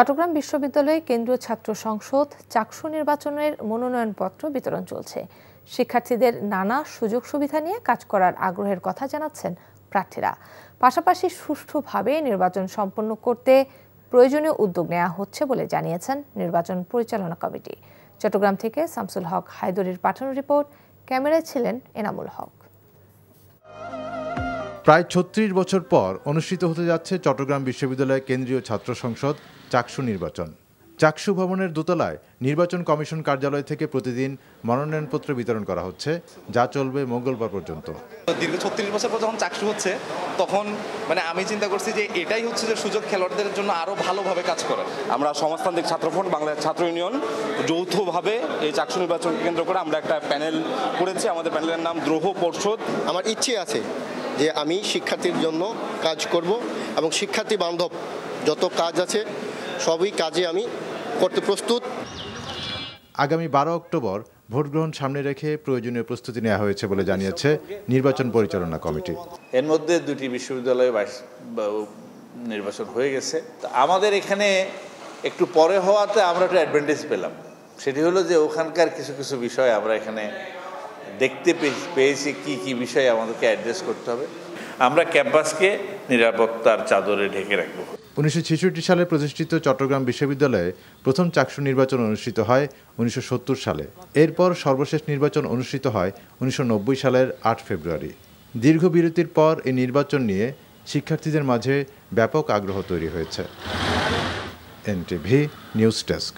চট্টগ্রাম বিশ্ববিদ্যালয়ে কেন্দ্রীয় ছাত্র সংসদ চাকসু নির্বাচনের মনোনয়নপত্র বিতরণ চলছে। শিক্ষার্থীদের নানা সুযোগ সুবিধা নিয়ে কাজ করার আগ্রহের কথা জানাচ্ছেন প্রার্থীরা। পাশাপাশি সুষ্ঠুভাবে নির্বাচন সম্পন্ন করতে প্রয়োজনীয় উদ্যোগ নেওয়া হচ্ছে বলে জানিয়েছেন নির্বাচন পরিচালনা কমিটি। চট্টগ্রাম থেকে শামসুল হক হায়দরির পাঠানো রিপোর্ট, ক্যামেরায় ছিলেন এনামুল হক। প্রায় ৩৬ বছর পর অনুষ্ঠিত হতে যাচ্ছে চট্টগ্রাম বিশ্ববিদ্যালয় কেন্দ্রীয় ছাত্র সংসদ চাকসু নির্বাচন। চাকসু ভবনের দোতলায় নির্বাচন কমিশন কার্যালয় থেকে প্রতিদিন মনোনয়নপত্র বিতরণ করা হচ্ছে, যা চলবে মঙ্গলবার পর্যন্ত। দীর্ঘ ৩৬ বছর পর যখন চাকসু হচ্ছে, তখন আমি চিন্তা করছি যে এটাই হচ্ছে যে সুযোগ খেলোয়াড়দের জন্য আরো ভালোভাবে কাজ করা। আমরা সমাজতান্ত্রিক ছাত্রফ্রন্ট, বাংলাদেশ ছাত্র ইউনিয়ন যৌথভাবে এই চাকসু নির্বাচনকে কেন্দ্র করে আমরা একটা প্যানেল করেছি। আমাদের প্যানেলের নাম দ্রোহ পর্ষদ। আমার ইচ্ছে আছে যে আমি শিক্ষার্থীর জন্য কাজ করব এবং শিক্ষার্থী বান্ধব যত কাজ আছে সবই কাজে আমি করতে প্রস্তুত। আগামী ১২ অক্টোবর ভোট গ্রহণ সামনে রেখে প্রয়োজনীয় প্রস্তুতি নেওয়া হয়েছে বলে জানিয়েছে নির্বাচন পরিচালনা কমিটি। এর মধ্যে দুটি বিশ্ববিদ্যালয়ে নির্বাচন হয়ে গেছে। আমাদের এখানে একটু পরে হওয়াতে আমরা একটা অ্যাডভান্টেজ পেলাম। সেটি হলো যে ওখানকার কিছু কিছু বিষয় আমরা এখানে দেখতে পেয়েছি কি কি বিষয়ে আমাদেরকে অ্যাড্রেস করতে হবে। আমরা ক্যাম্পাসকে নিরাপত্তার চাদরে ঢেকে রাখবো। ১৯৬৬ সালে প্রতিষ্ঠিত চট্টগ্রাম বিশ্ববিদ্যালয়ে প্রথম চাকসু নির্বাচন অনুষ্ঠিত হয় ১৯৭০ সালে। এরপর সর্বশেষ নির্বাচন অনুষ্ঠিত হয় ১৯৯০ সালের ৮ ফেব্রুয়ারি। দীর্ঘ বিরতির পর এই নির্বাচন নিয়ে শিক্ষার্থীদের মাঝে ব্যাপক আগ্রহ তৈরি হয়েছে। NTV news desk.